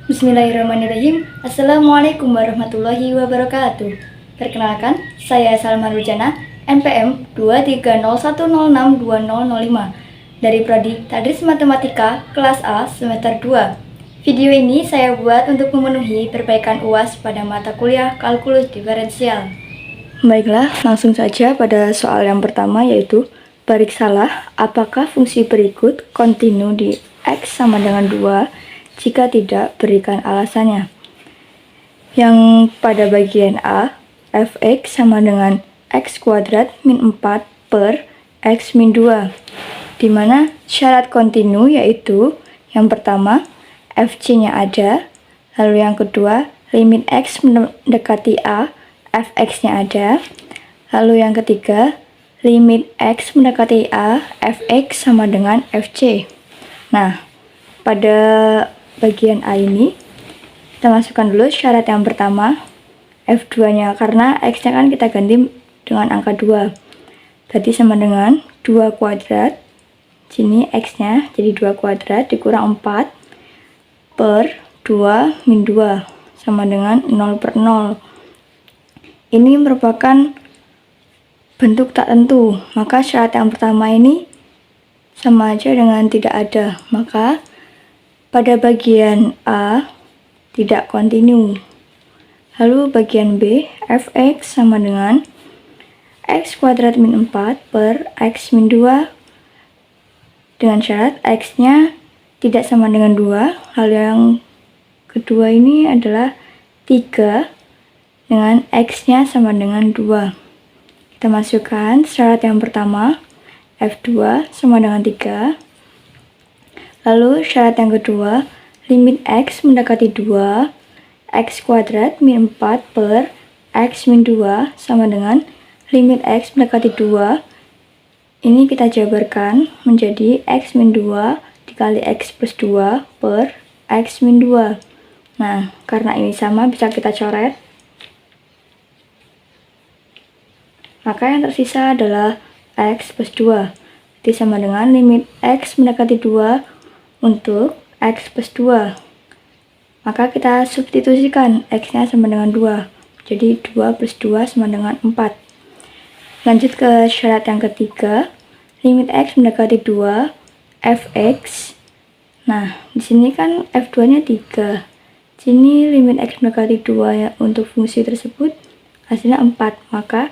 Bismillahirrahmanirrahim. Assalamualaikum warahmatullahi wabarakatuh. Perkenalkan, saya Salma Rujana, NPM 2301062005 dari Prodi Tadris Matematika kelas A semester 2. Video ini saya buat untuk memenuhi perbaikan UAS pada mata kuliah kalkulus diferensial. Baiklah, langsung saja pada soal yang pertama, yaitu periksalah apakah fungsi berikut kontinu di X sama dengan 2 jika tidak, berikan alasannya. Yang pada bagian A, fx sama dengan x kuadrat min 4 per x min 2, di mana syarat kontinu yaitu yang pertama, fc-nya ada, lalu yang kedua, limit x mendekati A, fx-nya ada, lalu yang ketiga, limit x mendekati A, fx sama dengan fc. Nah, pada bagian A ini kita masukkan dulu syarat yang pertama, f2 nya, karena x nya kan kita ganti dengan angka 2, berarti sama dengan 2 kuadrat, sini x nya jadi 2 kuadrat dikurang 4 per 2 min 2 sama dengan 0 per 0. Ini merupakan bentuk tak tentu, maka syarat yang pertama ini sama aja dengan tidak ada, maka pada bagian A tidak kontinu. Lalu bagian B, fx sama dengan x kuadrat min 4 per x min 2 dengan syarat x-nya tidak sama dengan 2. Hal yang kedua ini adalah 3 dengan x-nya sama dengan 2. Kita masukkan syarat yang pertama, f2 sama dengan 3. Lalu syarat yang kedua, limit x mendekati 2, x kuadrat min 4 per x min 2 sama dengan limit x mendekati 2. Ini kita jabarkan menjadi x min 2 dikali x plus 2 per x min 2. Nah, karena ini sama bisa kita coret. Maka yang tersisa adalah x plus 2. Jadi sama dengan limit x mendekati 2 untuk x plus 2. Maka kita substitusikan x-nya sama dengan 2. Jadi 2 plus 2 sama dengan 4. Lanjut ke syarat yang ketiga, limit x mendekati 2, fx. Nah, di sini kan f2-nya 3. Sini limit x mendekati 2 ya, untuk fungsi tersebut hasilnya 4. Maka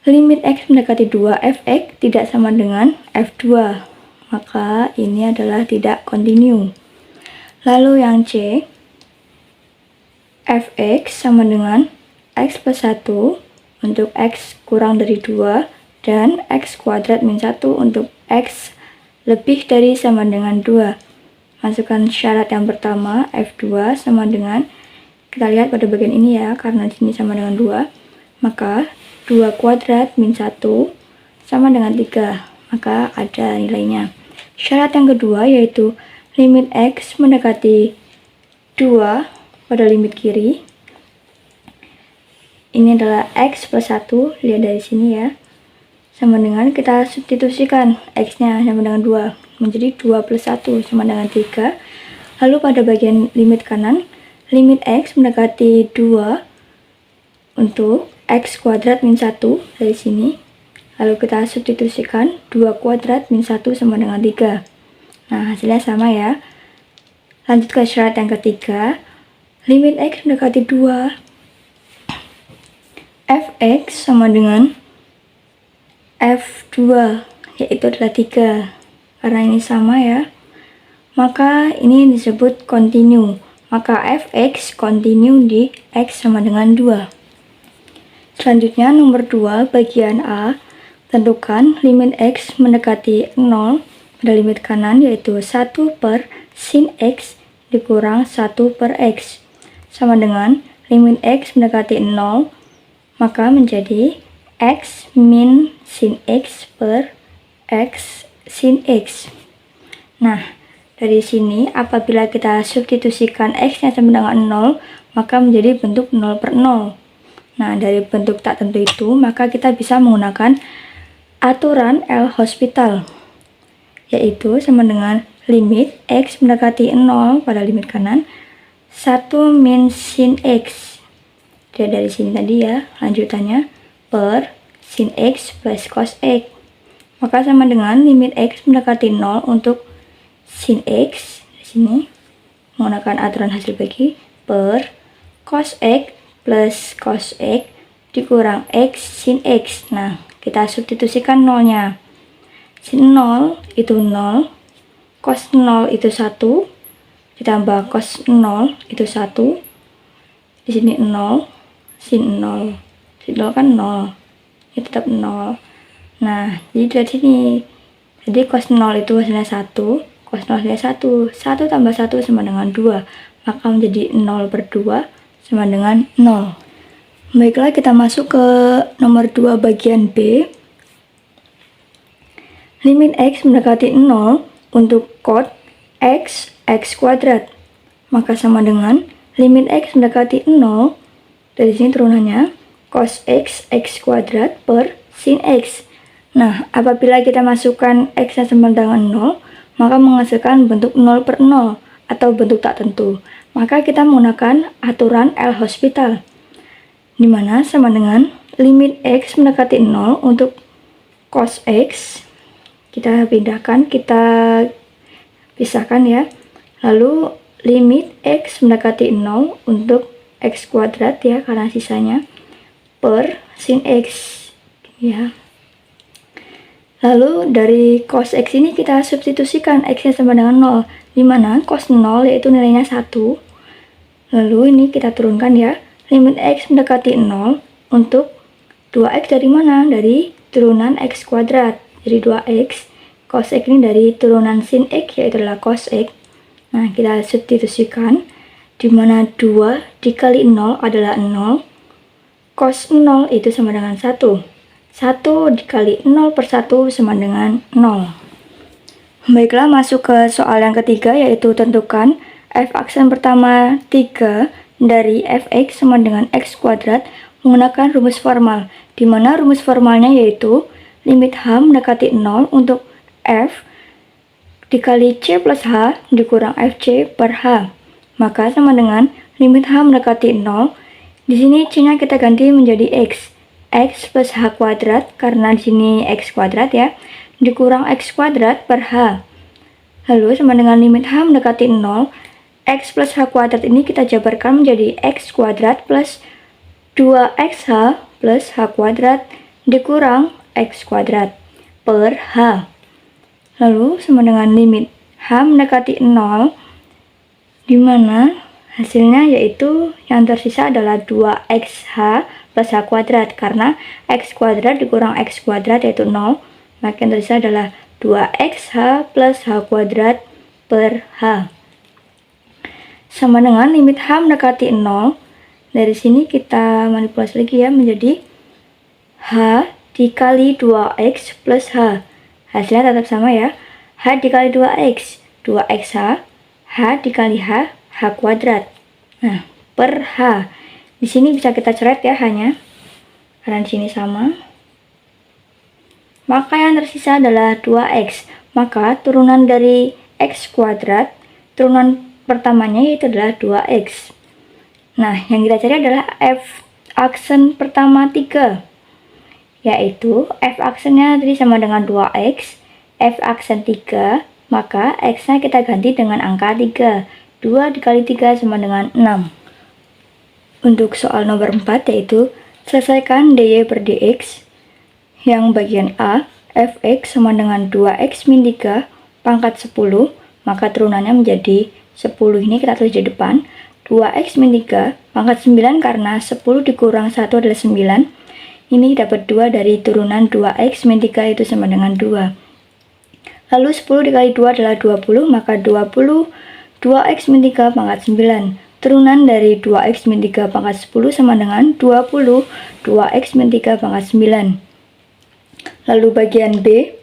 limit x mendekati 2 fx tidak sama dengan f2. Maka ini adalah tidak kontinu. Lalu yang C, fx sama dengan x plus 1 untuk x kurang dari 2 dan x kuadrat min 1 untuk x lebih dari sama dengan 2. Masukkan syarat yang pertama, f2 sama dengan, kita lihat pada bagian ini ya, karena di sini sama dengan 2, maka 2 kuadrat min 1 sama dengan 3, maka ada nilainya. Syarat yang kedua yaitu limit x mendekati 2 pada limit kiri. Ini adalah x plus 1, lihat dari sini ya. Sama dengan kita substitusikan x-nya sama dengan 2, menjadi 2 plus 1 sama dengan 3. Lalu pada bagian limit kanan, limit x mendekati 2 untuk x kuadrat min 1 dari sini. Lalu kita substitusikan 2 kuadrat min 1 sama dengan 3. Nah, hasilnya sama ya. Lanjut ke syarat yang ketiga, limit x mendekati 2, fx sama dengan f2, yaitu adalah 3. Karena ini sama ya, maka ini disebut kontinu. Maka fx kontinu di x sama dengan 2. Selanjutnya nomor 2 bagian A, tentukan limit x mendekati 0 pada limit kanan yaitu 1 per sin x dikurang 1 per x sama dengan limit x mendekati 0, maka menjadi x min sin x per x sin x. Nah, dari sini apabila kita substitusikan x-nya sama dengan 0, maka menjadi bentuk 0 per 0. Nah, dari bentuk tak tentu itu, maka kita bisa menggunakan aturan L'Hospital, yaitu sama dengan limit x mendekati 0 pada limit kanan 1 min sin X. Dari sini tadi ya, lanjutannya per sin X plus cos X. Maka sama dengan limit X mendekati 0 untuk sin X. Di sini menggunakan aturan hasil bagi per cos X plus cos X dikurang X sin X. Nah, kita substitusikan nolnya. Sin 0 itu 0, cos 0 itu 1, ditambah cos 0 itu 1. Di sini 0, sin 0. Sin 0 kan 0. Ini tetap 0. Nah, jadi dari sini. Jadi cos 0 itu hasilnya 1, cos 0 hasilnya 1. 1 tambah 1 sama dengan 2. Maka menjadi 0 per 2 sama dengan 0. Baiklah, kita masuk ke nomor 2 bagian B. Limit X mendekati 0 untuk cos X, X kuadrat. Maka sama dengan limit X mendekati 0, dari sini turunannya cos X, X kuadrat per sin X. Nah, apabila kita masukkan X sama dengan 0, maka menghasilkan bentuk 0 per 0 atau bentuk tak tentu. Maka kita menggunakan aturan L'Hospital, di mana sama dengan limit X mendekati 0 untuk cos X. Kita pindahkan, kita pisahkan ya. Lalu limit X mendekati 0 untuk X kuadrat ya, karena sisanya per sin X ya. Lalu dari cos X ini kita substitusikan X-nya sama dengan 0, di mana cos 0 yaitu nilainya 1. Lalu ini kita turunkan ya. Limit X mendekati 0 untuk 2X dari mana? Dari turunan X kuadrat. Jadi 2X, cos X ini dari turunan sin X, yaitu adalah cos X. Nah, kita substitusikan, di mana 2 dikali 0 adalah 0. Cos 0 itu sama dengan 1. 1 dikali 0 per 1 sama dengan 0. Baiklah, masuk ke soal yang ketiga, yaitu tentukan f aksen pertama 3 dari fx sama dengan x kuadrat menggunakan rumus formal, di mana rumus formalnya yaitu limit h mendekati 0 untuk f dikali c plus h dikurang fc per h. Maka sama dengan limit h mendekati 0. Di sini c-nya kita ganti menjadi x. X plus h kuadrat, karena di sini x kuadrat ya, dikurang x kuadrat per h. Lalu sama dengan limit h mendekati 0. X plus h kuadrat ini kita jabarkan menjadi x kuadrat plus 2xh plus h kuadrat dikurang x kuadrat per h. Lalu sama dengan limit h mendekati 0, di mana hasilnya yaitu yang tersisa adalah 2xh plus h kuadrat, karena x kuadrat dikurang x kuadrat yaitu 0, maka yang tersisa adalah 2xh plus h kuadrat per h. Sama dengan limit h mendekati 0. Dari sini kita manipulasi lagi ya, menjadi h dikali 2x plus h. Hasilnya tetap sama ya, h dikali 2x, 2xh, h dikali h, h kuadrat. Nah, per h. Di sini bisa kita coret ya hanya, karena di sini sama. Maka yang tersisa adalah 2x. Maka turunan dari x kuadrat, turunan pertamanya yaitu adalah 2x. Nah, yang kita cari adalah f aksen pertama 3, yaitu f aksennya tadi sama dengan 2x, f aksen 3, maka x-nya kita ganti dengan angka 3. 2 dikali 3 sama dengan 6. Untuk soal nomor 4, yaitu selesaikan dy per dx. Yang bagian A, fx sama dengan 2x min 3 pangkat 10, maka turunannya menjadi 10, ini kita tulis di depan. 2x min 3 pangkat 9, karena 10 dikurang 1 adalah 9. Ini dapat 2 dari turunan 2x min 3 itu sama dengan 2. Lalu 10 dikali 2 adalah 20, maka 20 2x min 3 pangkat 9. Turunan dari 2x min 3 pangkat 10 sama dengan 20 2x min 3 pangkat 9. Lalu bagian B,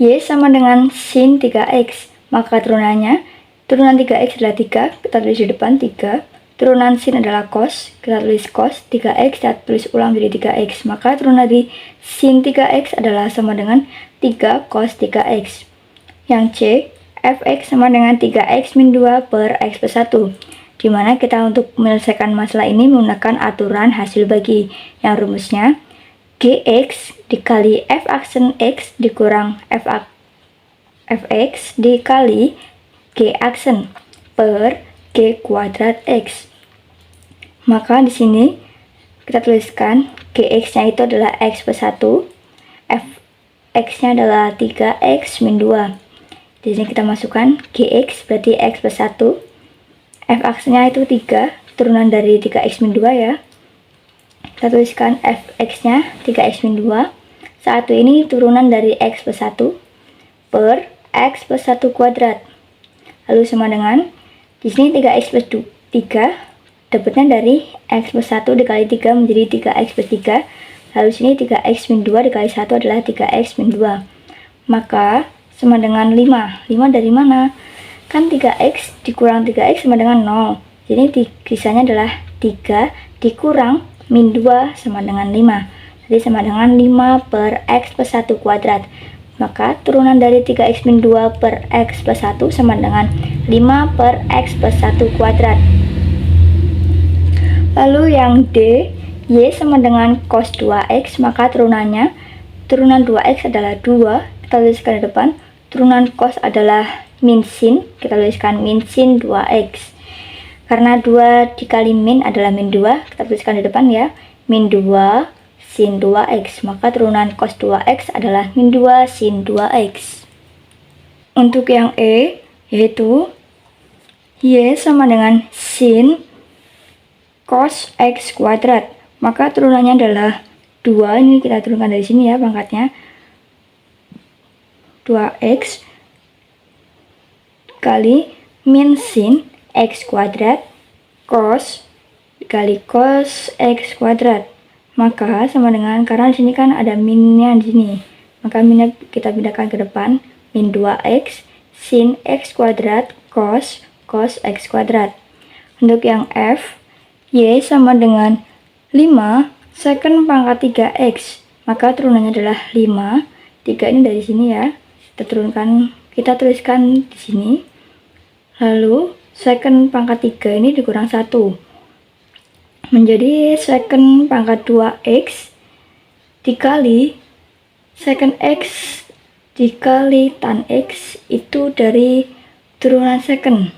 y sama dengan sin 3x, maka turunannya, turunan 3x adalah 3, kita tulis di depan 3. Turunan sin adalah cos, kita tulis cos 3x, kita tulis ulang jadi 3x. Maka turunan dari sin 3x adalah sama dengan 3 cos 3x. Yang C, fx sama dengan 3x min 2 per x plus 1. dimana kita untuk menyelesaikan masalah ini menggunakan aturan hasil bagi yang rumusnya Gx dikali f aksen x dikurang fx dikali g aksen per g kuadrat x. Maka di sini kita tuliskan Gx-nya itu adalah x plus 1, fx-nya adalah 3x min 2. Di sini kita masukkan Gx berarti x plus 1, f-aksennya itu 3, turunan dari 3x min 2 ya. Kita tuliskan fx-nya 3x min 2. 1 ini turunan dari x plus 1 per x plus 1 kuadrat. Lalu sama dengan di sini 3x plus 3 dapatnya dari x plus 1 dikali 3 menjadi 3x plus 3. Lalu sini 3x min 2 dikali 1 adalah 3x min 2. Maka sama dengan 5. 5 dari mana? Kan 3x dikurang 3x sama dengan 0. Jadi sisanya adalah 3 dikurang min 2 sama dengan 5. Jadi sama dengan 5 per x plus 1 kuadrat. Maka turunan dari 3x min 2 per x plus 1 sama dengan 5 per x plus 1 kuadrat. Lalu yang D, Y sama dengan cos 2x, maka turunan 2x adalah 2, kita tuliskan di depan. Turunan cos adalah min sin, kita tuliskan min sin 2x. Karena 2 dikali min adalah min 2, kita tuliskan di depan ya, min 2 sin 2x, maka turunan cos 2x adalah min 2 sin 2x. Untuk yang E, yaitu Y sama dengan sin cos x kuadrat, maka turunannya adalah 2, ini kita turunkan dari sini ya pangkatnya, 2x kali min sin x kuadrat cos dikali cos x kuadrat. Maka sama dengan, karena di sini kan ada minnya di sini, maka minnya kita pindahkan ke depan, min 2x sin x kuadrat cos x kuadrat. Untuk yang F, Y sama dengan 5 secant pangkat 3x, maka turunannya adalah 5. 3 ini dari sini ya, kita tuliskan di sini. Lalu secant pangkat 3 ini dikurang 1 menjadi secant pangkat 2x dikali secant x dikali tan x, itu dari turunan secant.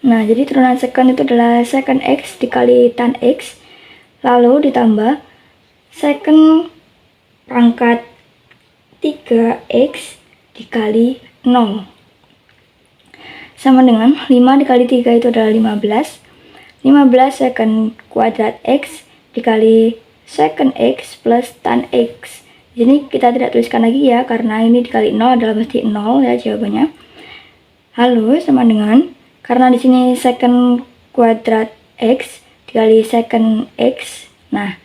Nah, jadi turunan secant itu adalah secant x dikali tan x, lalu ditambah secant pangkat 3x dikali 0. Sama dengan 5 dikali 3 itu adalah 15. 15 secant kuadrat x dikali secant x plus tan x. Jadi kita tidak tuliskan lagi ya, karena ini dikali 0 adalah pasti 0 ya jawabannya. Lalu sama dengan, karena di sini secant kuadrat x dikali secant x. Nah,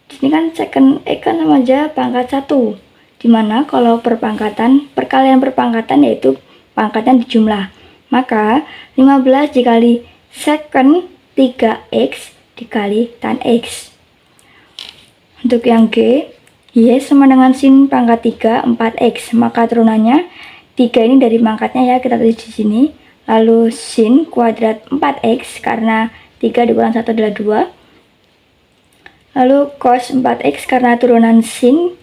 di sini kan secant x kan sama aja pangkat 1. Dimana kalau perkalian perpangkatan yaitu pangkatnya dijumlah. Maka 15 dikali secant 3x dikali tan x. Untuk yang G, Y sama dengan sin pangkat 3 4x, maka turunannya 3 ini dari pangkatnya ya, kita tulis di sini. Lalu sin kuadrat 4x, karena 3 dikurang 1 adalah 2. Lalu cos 4x karena turunan sin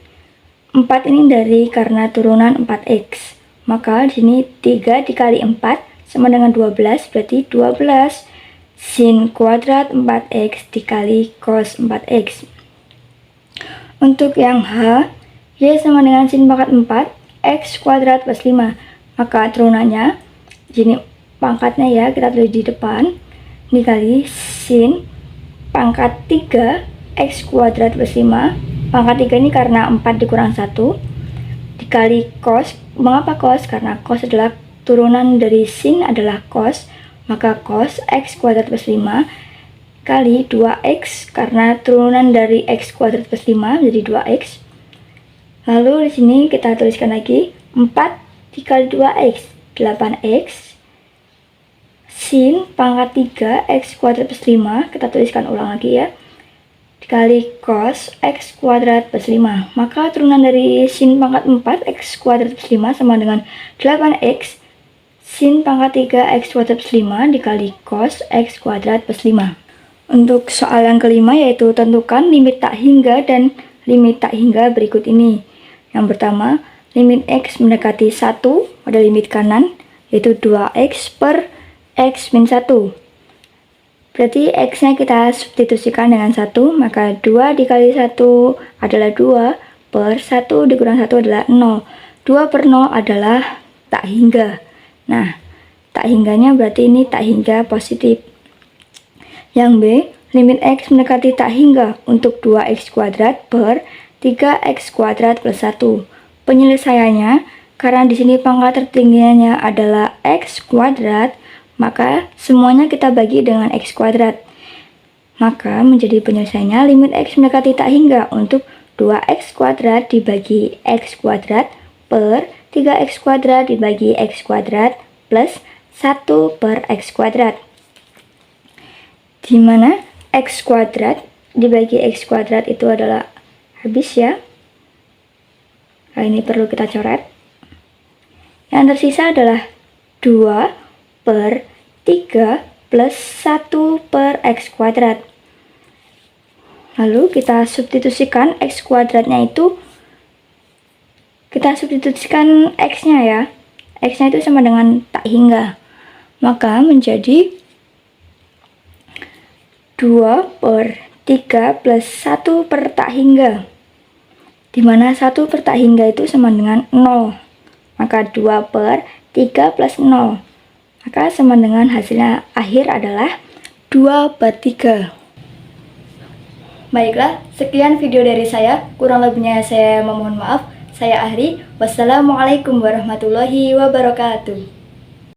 4 ini dari karena turunan 4x. Maka di sini 3 dikali 4 sama dengan 12, berarti 12 sin kuadrat 4x dikali cos 4x. Untuk yang H, Y sama dengan sin pangkat 4 x kuadrat plus 5. Maka turunannya di sini pangkatnya ya, kita tulis di depan, dikali sin pangkat 3 x kuadrat plus 5. Pangkat 3 ini karena 4 dikurang 1 dikali cos. Mengapa cos? Karena cos adalah turunan dari sin adalah cos, maka cos x kuadrat plus 5 kali 2x, karena turunan dari x kuadrat plus 5 jadi 2x. Lalu di sini kita tuliskan lagi 4 dikali 2x 8x sin pangkat 3 x kuadrat plus 5, kita tuliskan ulang lagi ya, dikali cos x kuadrat plus 5. Maka turunan dari sin pangkat 4 x kuadrat plus 5 sama dengan 8x sin pangkat 3 X kuadrat plus 5 dikali cos X kuadrat plus 5. Untuk soal yang kelima yaitu tentukan limit tak hingga dan limit tak hingga berikut ini. Yang pertama, limit X mendekati 1 pada limit kanan, yaitu 2X per X min 1. Berarti X-nya kita substitusikan dengan 1, maka 2 dikali 1 adalah 2, per 1 dikurang 1 adalah 0. 2 per 0 adalah tak hingga. Nah, tak hingganya berarti ini tak hingga positif. Yang B, limit X mendekati tak hingga untuk 2X kuadrat per 3X kuadrat plus 1. Penyelesaiannya, karena di sini pangkat tertingginya adalah X kuadrat, maka semuanya kita bagi dengan X kuadrat. Maka menjadi penyelesaiannya limit X mendekati tak hingga untuk 2X kuadrat dibagi X kuadrat per 3X kuadrat dibagi X kuadrat plus 1 per X kuadrat. Dimana X kuadrat dibagi X kuadrat itu adalah habis ya. Nah, ini perlu kita coret. Yang tersisa adalah 2 per 3 plus 1 per X kuadrat. Lalu kita substitusikan X kuadratnya itu, kita substitusikan X-nya ya. X-nya itu sama dengan tak hingga. Maka menjadi 2 per 3 plus 1 per tak hingga, dimana 1 per tak hingga itu sama dengan 0, maka 2 per 3 plus 0, maka sama dengan hasilnya akhir adalah 2 per 3. Baiklah, sekian video dari saya, kurang lebihnya saya memohon maaf. Saya Ahri, wassalamualaikum warahmatullahi wabarakatuh.